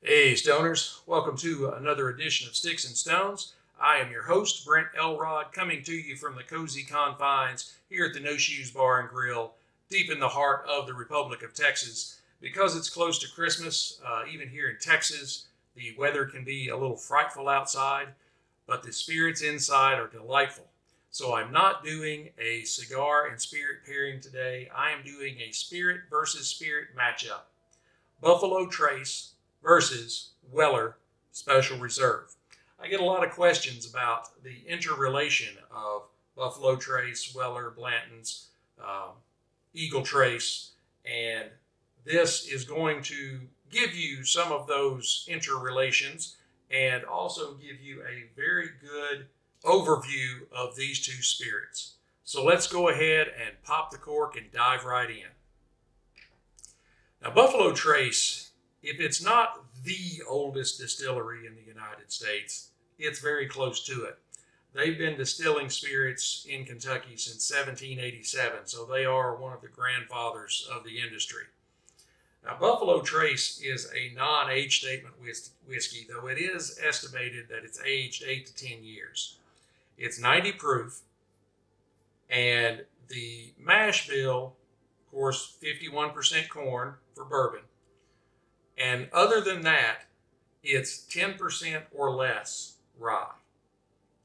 Hey Stoners, welcome to another edition of Sticks-n-Stones. I am your host, Brent Elrod, coming to you from the cozy confines here at the No Shoes Bar and Grill, deep in the heart of the Republic of Texas. Because it's close to Christmas, even here in Texas, the weather can be a little frightful outside, but the spirits inside are delightful. So I'm not doing a cigar and spirit pairing today. I am doing a spirit versus spirit matchup. Buffalo Trace versus Weller Special Reserve. I get a lot of questions about the interrelation of Buffalo Trace, Weller, Blanton's, Eagle Trace, and this is going to give you some of those interrelations and also give you a very good overview of these two spirits. So let's go ahead and pop the cork and dive right in. Now, Buffalo Trace, if it's not the oldest distillery in the United States, it's very close to it. They've been distilling spirits in Kentucky since 1787, so they are one of the grandfathers of the industry. Now, Buffalo Trace is a non-age statement whiskey, though it is estimated that it's aged 8 to 10 years. It's 90 proof, and the mash bill, of course, 51% corn for bourbon. And other than that, it's 10% or less rye.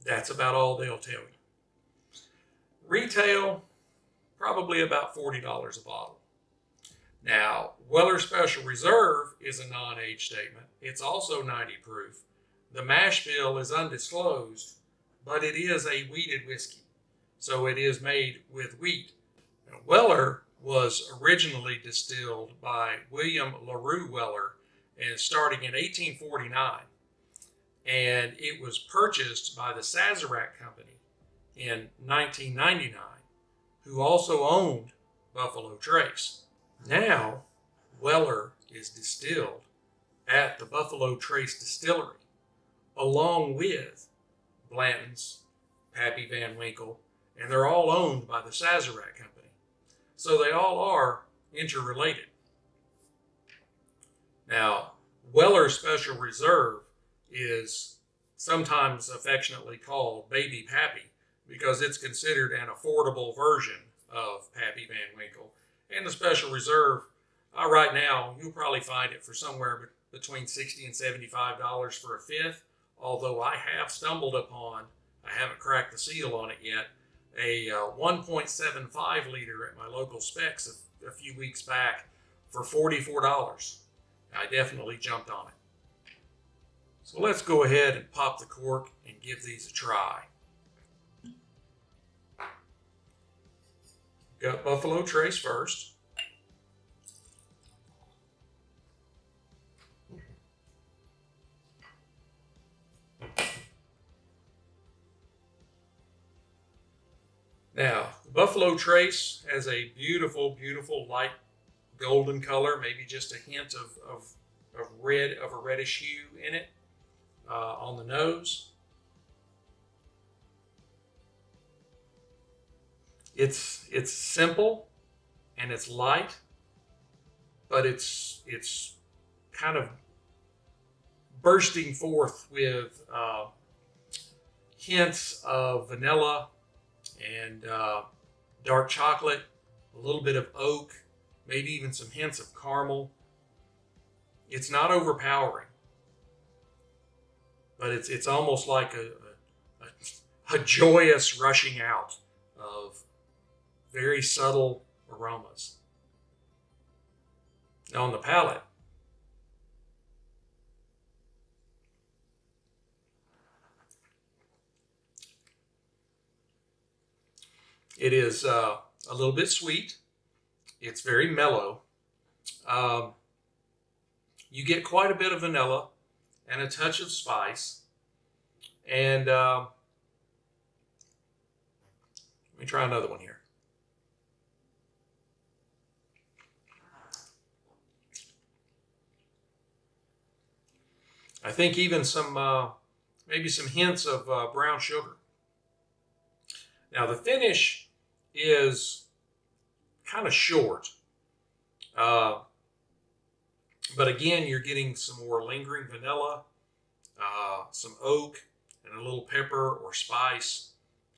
That's about all they'll tell you. Retail, probably about $40 a bottle. Now, Weller Special Reserve is a non-age statement. It's also 90 proof. The mash bill is undisclosed, but it is a wheated whiskey. So it is made with wheat. Now, Weller was originally distilled by William LaRue Weller and starting in 1849. And it was purchased by the Sazerac Company in 1999, who also owned Buffalo Trace. Now, Weller is distilled at the Buffalo Trace Distillery, along with Blanton's, Pappy Van Winkle, and they're all owned by the Sazerac Company. So they all are interrelated. Now, Weller Special Reserve is sometimes affectionately called Baby Pappy because it's considered an affordable version of Pappy Van Winkle. And the Special Reserve, right now, you'll probably find it for somewhere between $60 and $75 for a fifth, although I have stumbled upon, I haven't cracked the seal on it yet, a 1.75 liter at my local Specs a few weeks back for $44. I definitely jumped on it. So let's go ahead and pop the cork and give these a try. Got Buffalo Trace first. Now, the Buffalo Trace has a beautiful, beautiful light golden color, maybe just a hint of red, of a reddish hue in it on the nose. It's simple and it's light, but it's kind of bursting forth with hints of vanilla and dark chocolate, a little bit of oak, maybe even some hints of caramel. It's not overpowering, but it's almost like a joyous rushing out of very subtle aromas. Now on the palate, it is a little bit sweet. It's very mellow. You get quite a bit of vanilla and a touch of spice. And let me try another one here. I think even some, maybe some hints of brown sugar. Now the finish is kind of short. But again, you're getting some more lingering vanilla, some oak, and a little pepper or spice.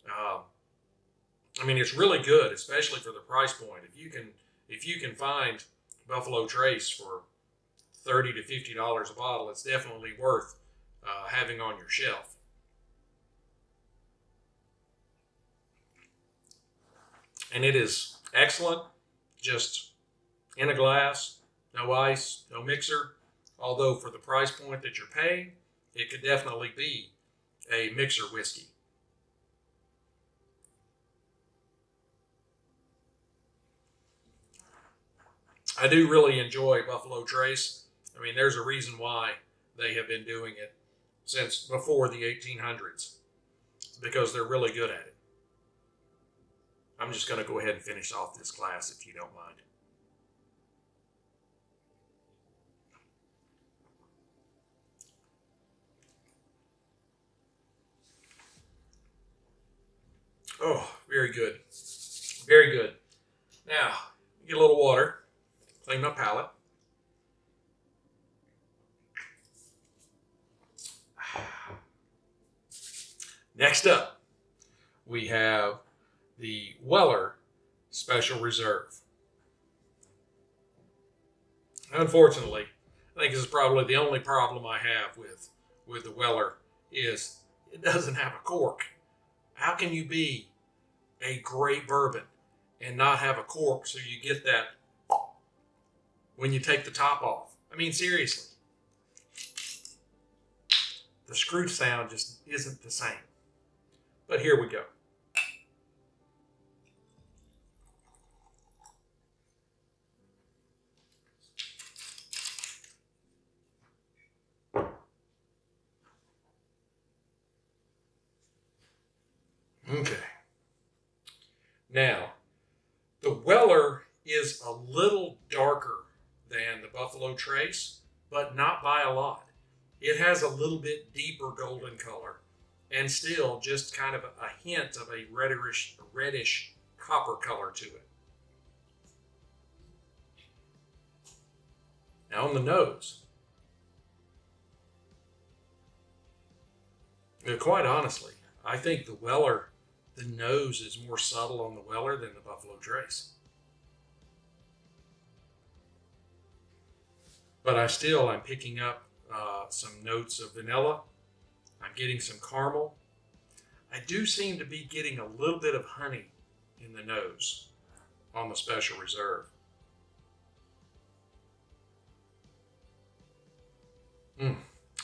I mean, it's really good, especially for the price point. If you can find Buffalo Trace for $30 to $50 a bottle, it's definitely worth having on your shelf. And it is excellent, just in a glass, no ice, no mixer. Although for the price point that you're paying, it could definitely be a mixer whiskey. I do really enjoy Buffalo Trace. I mean, there's a reason why they have been doing it since before the 1800s, because they're really good at it. I'm just going to go ahead and finish off this glass if you don't mind. Oh, very good. Very good. Now, get a little water, clean my palate. Next up, we have the Weller Special Reserve. Unfortunately, I think this is probably the only problem I have with the Weller is it doesn't have a cork. How can you be a great bourbon and not have a cork so you get that when you take the top off? I mean, seriously. The screw sound just isn't the same. But here we go. Okay. Now, the Weller is a little darker than the Buffalo Trace, but not by a lot. It has a little bit deeper golden color and still just kind of a hint of a reddish copper color to it. Now on the nose, quite honestly, I think the Weller, the nose is more subtle on the Weller than the Buffalo Trace. But I'm picking up some notes of vanilla. I'm getting some caramel. I do seem to be getting a little bit of honey in the nose on the Special Reserve.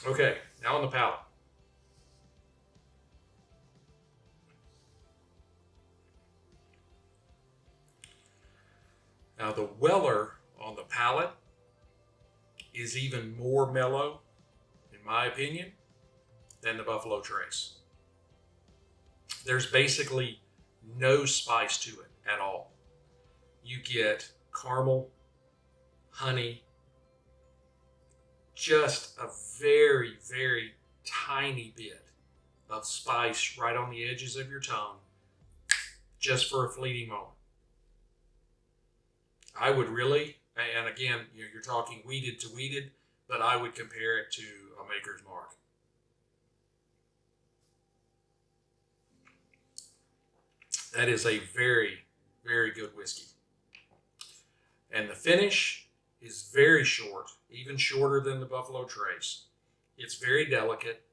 Okay, now on the palate. Now the Weller on the palate is even more mellow, in my opinion, than the Buffalo Trace. There's basically no spice to it at all. You get caramel, honey, just a very, very tiny bit of spice right on the edges of your tongue, just for a fleeting moment. I would really, and again, you're talking weeded to weeded, but I would compare it to a Maker's Mark. That is a very, very good whiskey. And the finish is very short, even shorter than the Buffalo Trace. It's very delicate.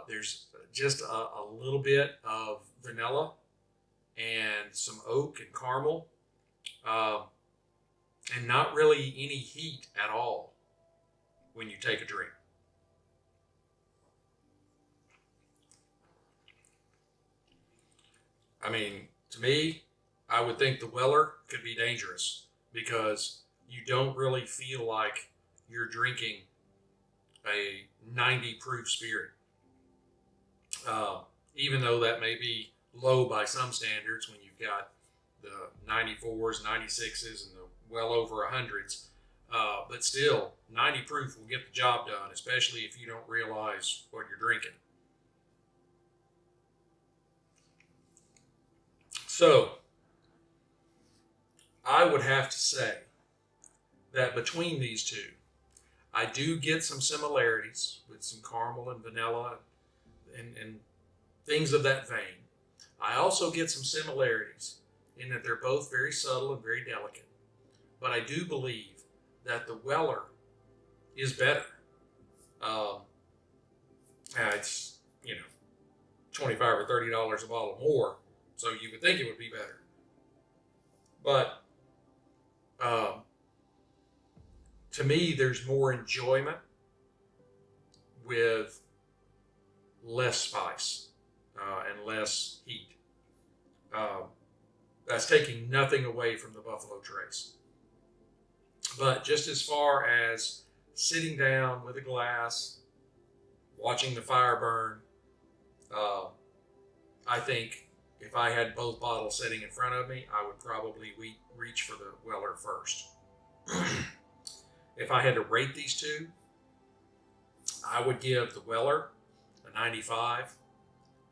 There's just a little bit of vanilla and some oak and caramel. And not really any heat at all when you take a drink. I mean, to me, I would think the Weller could be dangerous because you don't really feel like you're drinking a 90 proof spirit. Even though that may be low by some standards when you've got the 94s, 96s, and the well over 100s. But still, 90 proof will get the job done, especially if you don't realize what you're drinking. So, I would have to say that between these two, I do get some similarities with some caramel and vanilla and things of that vein. I also get some similarities in that they're both very subtle and very delicate. But I do believe that the Weller is better. It's, $25 or $30 a bottle more, so you would think it would be better. But to me, there's more enjoyment with less spice and less heat. That's taking nothing away from the Buffalo Trace. But just as far as sitting down with a glass, watching the fire burn, I think if I had both bottles sitting in front of me, I would probably reach for the Weller first. If I had to rate these two, I would give the Weller a 95,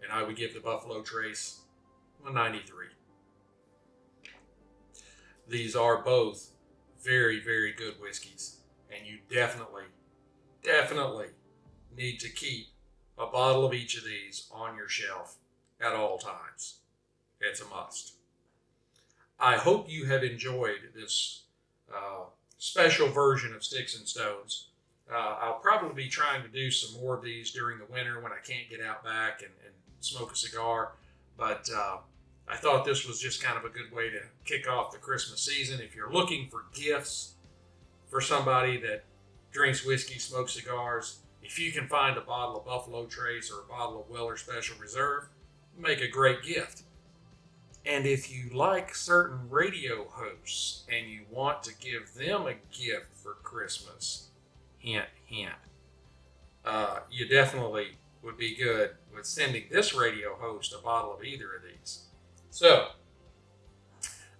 and I would give the Buffalo Trace a 93. These are both very, very good whiskeys, and you definitely need to keep a bottle of each of these on your shelf at all times. It's a must. I hope you have enjoyed this special version of Sticks-n-Stonez. I'll probably be trying to do some more of these during the winter when I can't get out back and smoke a cigar, but I thought this was just kind of a good way to kick off the Christmas season. If you're looking for gifts for somebody that drinks whiskey, smokes cigars, if you can find a bottle of Buffalo Trace or a bottle of Weller Special Reserve, make a great gift. And if you like certain radio hosts and you want to give them a gift for Christmas, hint, hint, you definitely would be good with sending this radio host a bottle of either of these. So,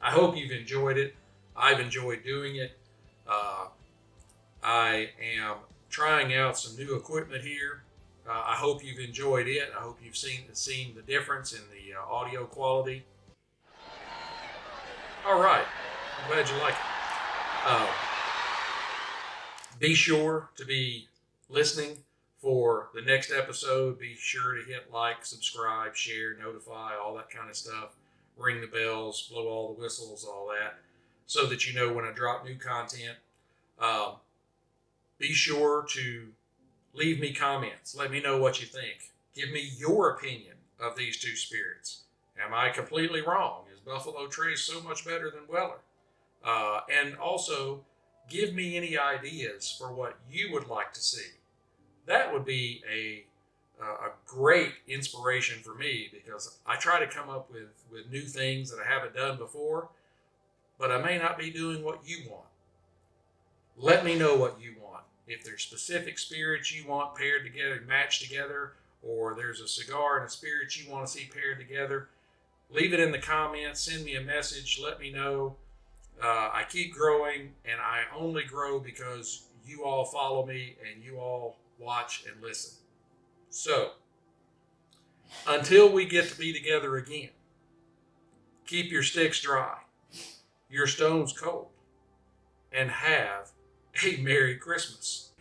I hope you've enjoyed it. I've enjoyed doing it. I am trying out some new equipment here. I hope you've enjoyed it. I hope you've seen the difference in the audio quality. All right. I'm glad you like it. Be sure to be listening for the next episode. Be sure to hit like, subscribe, share, notify, all that kind of stuff. Ring the bells, blow all the whistles, all that, so that you know when I drop new content. Be sure to leave me comments. Let me know what you think. Give me your opinion of these two spirits. Am I completely wrong? Is Buffalo Trace so much better than Weller? And also, give me any ideas for what you would like to see. That would be a great inspiration for me, because I try to come up with new things that I haven't done before, but I may not be doing what you want. Let me know what you want. If there's specific spirits you want paired together, matched together, or there's a cigar and a spirit you want to see paired together, leave it in the comments. Send me a message. Let me know. I keep growing, and I only grow because you all follow me and you all watch and listen. So, until we get to be together again, keep your sticks dry, your stones cold, and have a Merry Christmas.